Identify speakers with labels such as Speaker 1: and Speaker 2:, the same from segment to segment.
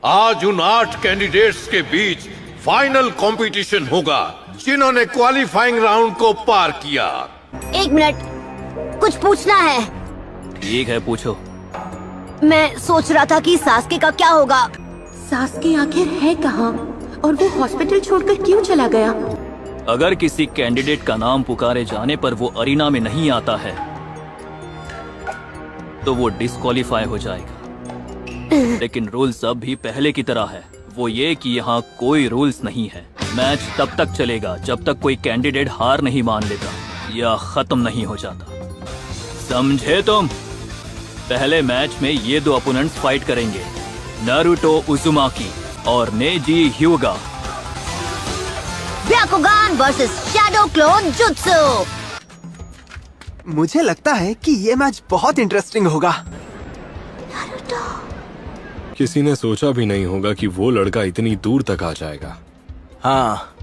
Speaker 1: आज उन 8 कैंडिडेट्स के बीच फाइनल कंपटीशन होगा जिन्होंने क्वालिफाइंग राउंड को पार किया।
Speaker 2: 1 मिनट, कुछ पूछना है।
Speaker 3: ठीक है, पूछो।
Speaker 2: मैं सोच रहा था कि सास्के का क्या होगा।
Speaker 4: सास्के आखिर है कहाँ और वो हॉस्पिटल छोड़कर क्यों चला गया?
Speaker 3: अगर किसी कैंडिडेट का नाम पुकारे जाने पर वो अरीना में नहीं आता है तो वो डिस्क्वालीफाई हो जाएगा। लेकिन रूल्स अब भी पहले की तरह है, वो ये कि यहाँ कोई रूल्स नहीं है। मैच तब तक चलेगा जब तक कोई कैंडिडेट हार नहीं मान लेता या खत्म नहीं हो जाता, समझे तुम? पहले मैच में ये 2 अपोनेंट्स फाइट करेंगे, नारुतो उजुमाकी और Neji Hyuga.
Speaker 2: Byakugan versus shadow clone jutsu.
Speaker 5: मुझे लगता है कि ये मैच बहुत इंटरेस्टिंग होगा।
Speaker 6: किसी ने सोचा भी नहीं होगा कि वो लड़का इतनी दूर तक आ जाएगा।
Speaker 5: हाँ,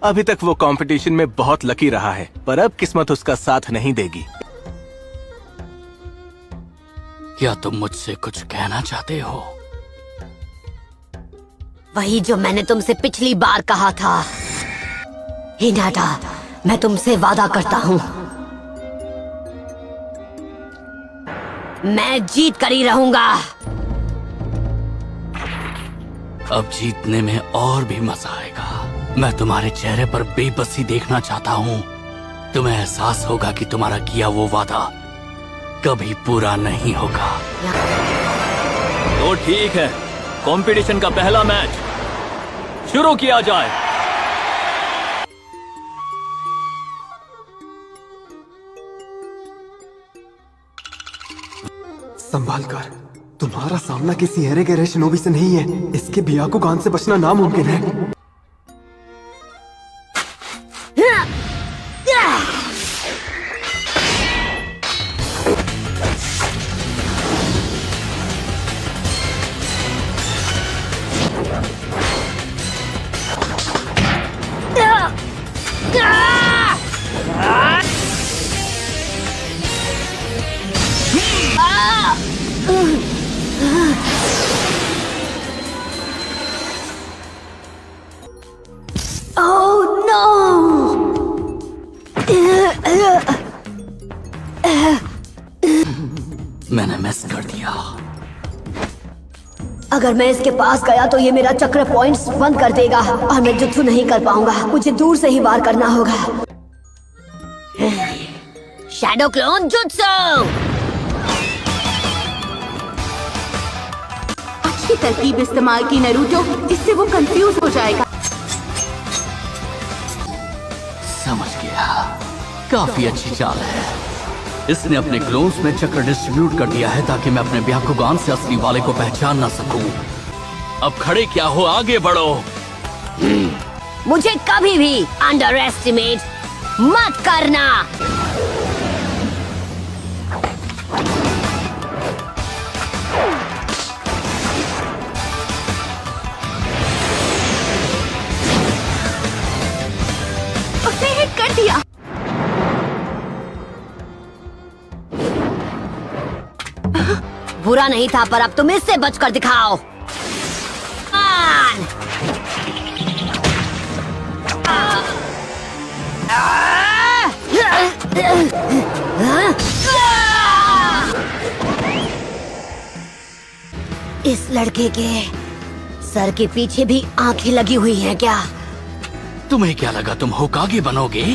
Speaker 5: अभी तक वो कंपटीशन में बहुत लकी रहा है, पर अब किस्मत उसका साथ नहीं देगी।
Speaker 7: क्या तुम मुझसे कुछ कहना चाहते हो?
Speaker 2: वही जो मैंने तुमसे पिछली बार कहा था। हिनाटा, मैं तुमसे वादा करता हूँ, मैं जीत कर ही रहूंगा।
Speaker 7: अब जीतने में और भी मजा आएगा। मैं तुम्हारे चेहरे पर बेबसी देखना चाहता हूँ। तुम्हें एहसास होगा कि तुम्हारा किया वो वादा कभी पूरा नहीं होगा।
Speaker 3: तो ठीक है, कंपटीशन का पहला मैच शुरू किया जाए।
Speaker 5: संभाल कर, तुम्हारा सामना किसी एरे के रेशनोबी से नहीं है। इसके ब्याकुगान से बचना नामुमकिन है।
Speaker 7: मैंने मिस कर दिया।
Speaker 2: अगर मैं इसके पास गया तो ये मेरा चक्र पॉइंट्स बंद कर देगा और मैं जुत्सु नहीं कर पाऊंगा। मुझे दूर से ही वार करना होगा। Shadow clone jutsu.
Speaker 4: अच्छी तरकीब इस्तेमाल की नारुतो, इससे वो कंफ्यूज हो जाएगा।
Speaker 7: समझ गया, काफी अच्छी चाल है। इसने अपने क्लोन्स में चक्र डिस्ट्रीब्यूट कर दिया है ताकि मैं अपने ब्याकुगान से असली वाले को पहचान ना सकूं। अब खड़े क्या हो, आगे बढ़ो।
Speaker 2: मुझे कभी भी अंडर एस्टिमेट मत करना।
Speaker 4: उसने हिट कर दिया।
Speaker 2: बुरा नहीं था, पर अब तुम इससे बचकर दिखाओ। इस लड़के के सर के पीछे भी आंखें लगी हुई हैं क्या?
Speaker 7: तुम्हें क्या लगा तुम होकागे बनोगे?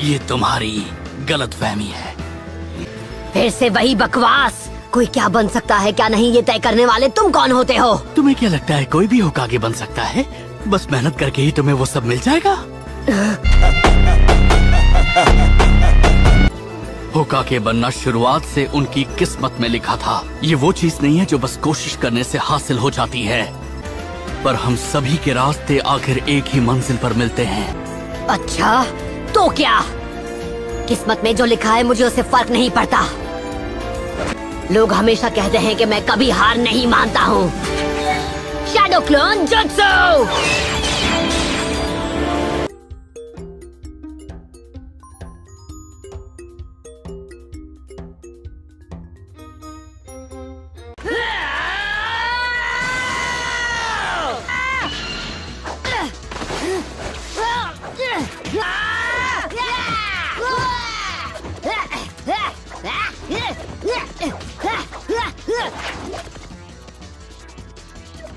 Speaker 7: ये तुम्हारी गलतफहमी है।
Speaker 2: फिर से वही बकवास। कोई क्या बन सकता है क्या नहीं, ये तय करने वाले तुम कौन होते हो?
Speaker 7: तुम्हें क्या लगता है कोई भी होकागे बन सकता है? बस मेहनत करके ही तुम्हें वो सब मिल जाएगा। होकागे बनना शुरुआत से उनकी किस्मत में लिखा था। ये वो चीज नहीं है जो बस कोशिश करने से हासिल हो जाती है, पर हम सभी के रास्ते आखिर एक ही मंजिल पर मिलते हैं।
Speaker 2: अच्छा, तो क्या? किस्मत में जो लिखा है मुझे उससे फर्क नहीं पड़ता। लोग हमेशा कहते हैं कि मैं कभी हार नहीं मानता हूँ। Shadow clone jutsu.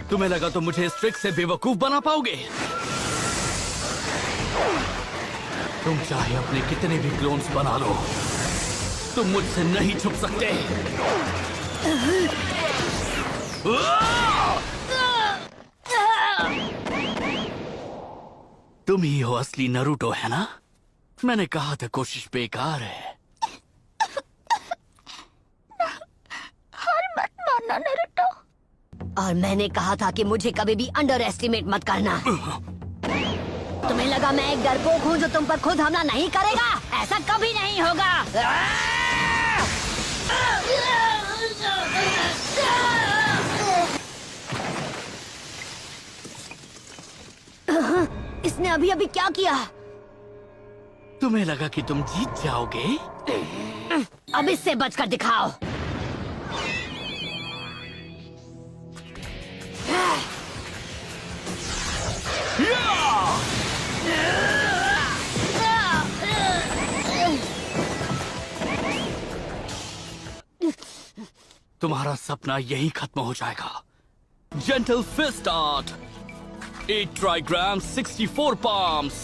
Speaker 7: तुम्हें लगा तो मुझे इस ट्रिक से बेवकूफ बना पाओगे? तुम चाहे अपने कितने भी क्लोन्स बना लो, तुम मुझसे नहीं छुप सकते। तुम ही हो असली नारुतो, है ना? मैंने कहा था कोशिश बेकार है।
Speaker 2: और मैंने कहा था कि मुझे कभी भी अंडर एस्टिमेट मत करना। तुम्हें लगा मैं एक डरपोक हूँ जो तुम पर खुद हमला नहीं करेगा? ऐसा कभी नहीं होगा। इसने अभी अभी क्या किया?
Speaker 7: तुम्हें लगा कि तुम जीत जाओगे?
Speaker 2: अब इससे बचकर दिखाओ।
Speaker 7: तुम्हारा सपना यही खत्म हो जाएगा। Gentle fist art, 8 trigrams, 64 palms.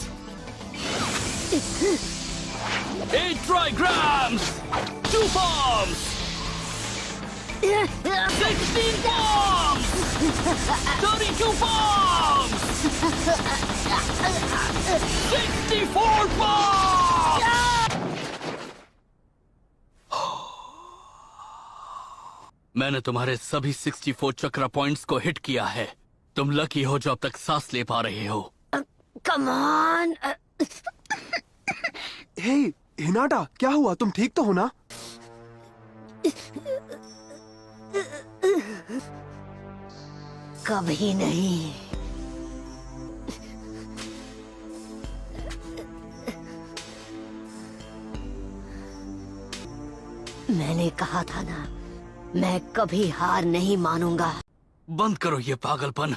Speaker 7: 8 trigrams, 2 palms. 16 palms. 32 palms. 64 palms. मैंने तुम्हारे सभी 64 चक्र पॉइंट्स को हिट किया है। तुम लकी हो जो अब तक सांस ले पा रहे हो।
Speaker 2: Come on.
Speaker 5: हे हिनाटा, क्या हुआ? तुम ठीक तो हो ना?
Speaker 2: कभी नहीं। मैंने कहा था ना, मैं कभी हार नहीं मानूंगा।
Speaker 7: बंद करो ये पागलपन।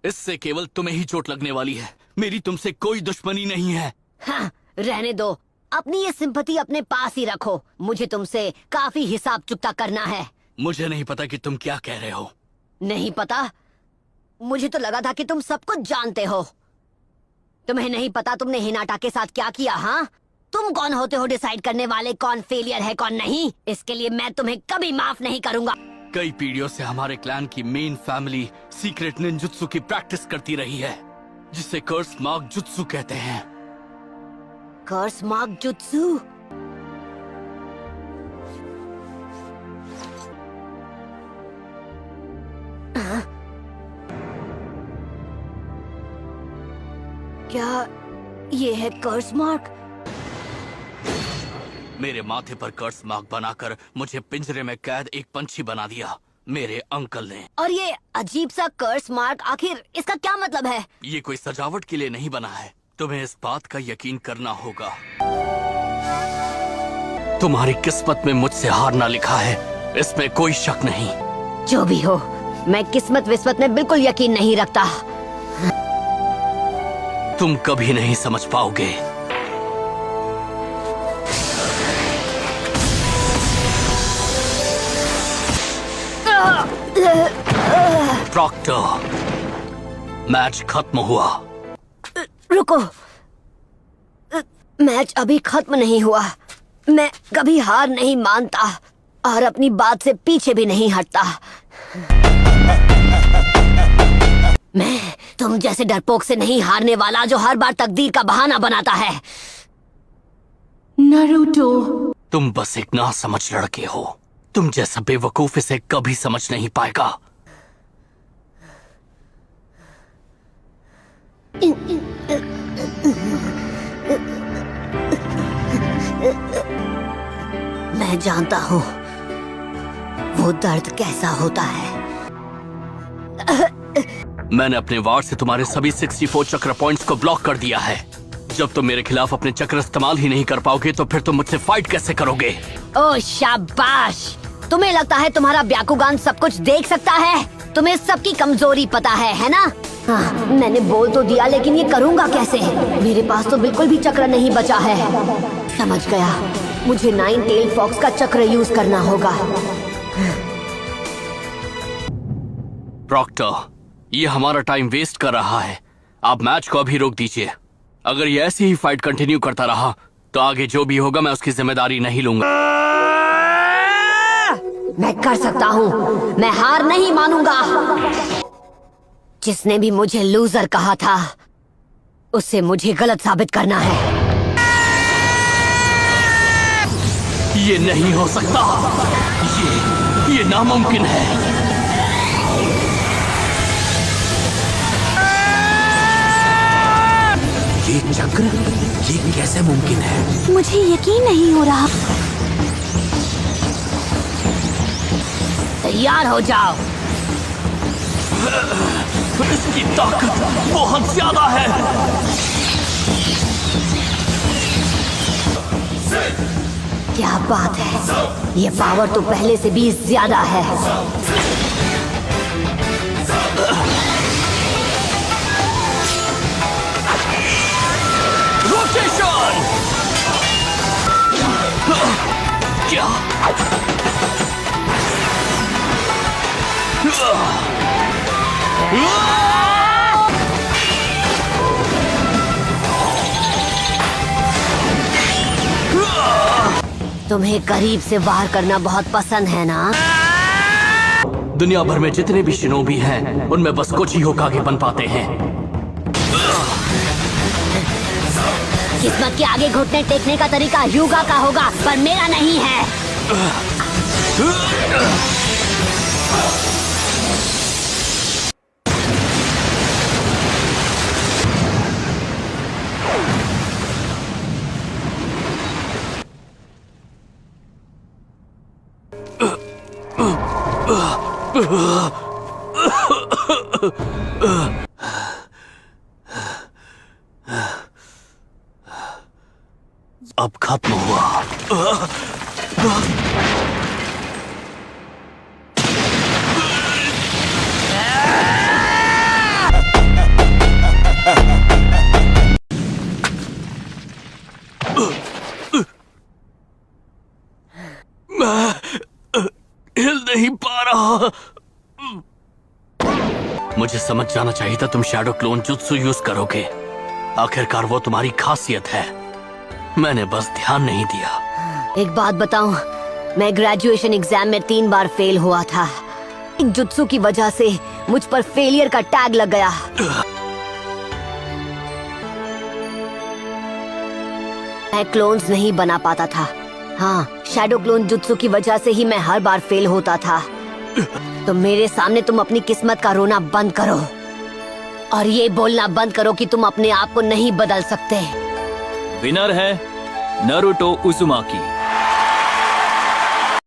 Speaker 7: इससे केवल तुम्हें ही चोट लगने वाली है। मेरी तुमसे कोई दुश्मनी नहीं है।
Speaker 2: हाँ, रहने दो। अपनी ये सिंपैथी अपने पास ही रखो। मुझे तुमसे काफी हिसाब चुकता करना है।
Speaker 7: मुझे नहीं पता कि तुम क्या कह रहे हो।
Speaker 2: नहीं पता? मुझे तो लगा था कि तुम सब कुछ जानते हो। तुम्हें नहीं पता तुमने हिनाटा के साथ क्या किया? हाँ, तुम कौन होते हो डिसाइड करने वाले कौन फेलियर है कौन नहीं? इसके लिए मैं तुम्हें कभी माफ नहीं करूंगा।
Speaker 7: कई पीढ़ियों से हमारे क्लैन की मेन फैमिली सीक्रेट निंजुत्सु की प्रैक्टिस करती रही है, जिसे कर्स मार्क जुत्सु कहते हैं।
Speaker 2: कर्स मार्क जुत्सु? क्या ये है कर्स मार्क?
Speaker 7: मेरे माथे पर कर्स मार्क बनाकर मुझे पिंजरे में कैद एक पंछी बना दिया मेरे अंकल ने।
Speaker 2: और ये अजीब सा कर्स मार्क, आखिर इसका क्या मतलब है?
Speaker 7: ये कोई सजावट के लिए नहीं बना है। तुम्हें इस बात का यकीन करना होगा। तुम्हारी किस्मत में मुझसे हारना लिखा है, इसमें कोई शक नहीं।
Speaker 2: जो भी हो, मैं किस्मत विस्मत में बिल्कुल यकीन नहीं रखता।
Speaker 7: तुम कभी नहीं समझ पाओगे। प्रॉक्टर, मैच खत्म हुआ।
Speaker 2: रुको, मैच अभी खत्म नहीं हुआ। मैं कभी हार नहीं मानता और अपनी बात से पीछे भी नहीं हटता। मैं तुम जैसे डरपोक से नहीं हारने वाला जो हर बार तकदीर का बहाना बनाता है।
Speaker 4: नारुतो,
Speaker 7: तुम बस एक नासमझ लड़के हो। तुम जैसा बेवकूफ इसे कभी समझ नहीं पाएगा।
Speaker 2: मैं जानता हूँ वो दर्द कैसा होता है।
Speaker 7: मैंने अपने वार से तुम्हारे सभी 64 चक्र पॉइंट्स को ब्लॉक कर दिया है। जब तुम मेरे खिलाफ अपने चक्र इस्तेमाल ही नहीं कर पाओगे तो फिर तुम मुझसे फाइट कैसे करोगे?
Speaker 2: ओ शाबाश! तुम्हें लगता है तुम्हारा ब्याकुगान सब कुछ देख सकता है? तुम्हें सबकी कमजोरी पता है ना? हाँ, मैंने बोल तो दिया, लेकिन ये करूँगा कैसे? मेरे पास तो बिल्कुल भी चक्र नहीं बचा है। समझ गया, मुझे 9 टेल फॉक्स का चक्र यूज करना होगा।
Speaker 7: प्रॉक्टर, ये हमारा टाइम वेस्ट कर रहा है। आप मैच को अभी रोक दीजिए। अगर ये ऐसी ही फाइट कंटिन्यू करता रहा तो आगे जो भी होगा मैं उसकी जिम्मेदारी नहीं लूंगा।
Speaker 2: मैं कर सकता हूँ, मैं हार नहीं मानूंगा। जिसने भी मुझे लूजर कहा था उसे मुझे गलत साबित करना है।
Speaker 7: ये नहीं हो सकता, ये नामुमकिन है।
Speaker 8: ये चक्र, ये कैसे मुमकिन है?
Speaker 4: मुझे यकीन नहीं हो रहा।
Speaker 2: तैयार हो जाओ।
Speaker 7: इसकी ताकत बहुत ज्यादा है।
Speaker 2: क्या बात है, ये पावर तो पहले से भी ज्यादा है।
Speaker 7: रोटेशन! क्या?
Speaker 2: तुम्हें करीब से वार करना बहुत पसंद है ना?
Speaker 7: दुनिया भर में जितने भी शिनोबी हैं, उनमें बस कुछ ही होकागे बन पाते हैं।
Speaker 2: किस्मत के आगे घुटने टेकने का तरीका युगा का होगा, पर मेरा नहीं है।
Speaker 7: अब खत्म हुआ। मैं हिल नहीं पा रहा। मुझे समझ जाना चाहिए था तुम शैडो क्लोन जुत्सु यूज करोगे। आखिरकार वो तुम्हारी खासियत है। मैंने बस ध्यान नहीं दिया।
Speaker 2: एक बात बताऊं, मैं ग्रेजुएशन एग्जाम में 3 बार फेल हुआ था। इन जुत्सु की वजह से मुझ पर फेलियर का टैग लग गया। मैं क्लोन्स नहीं बना पाता था। हाँ, शैडो क्लोन जुत्सु की वजह से ही मैं हर बार फेल होता था। तो मेरे सामने तुम अपनी किस्मत का रोना बंद करो और ये बोलना बंद करो कि तुम अपने आप को नहीं बदल सकते।
Speaker 3: विनर है नारुतो उज़ुमाकी।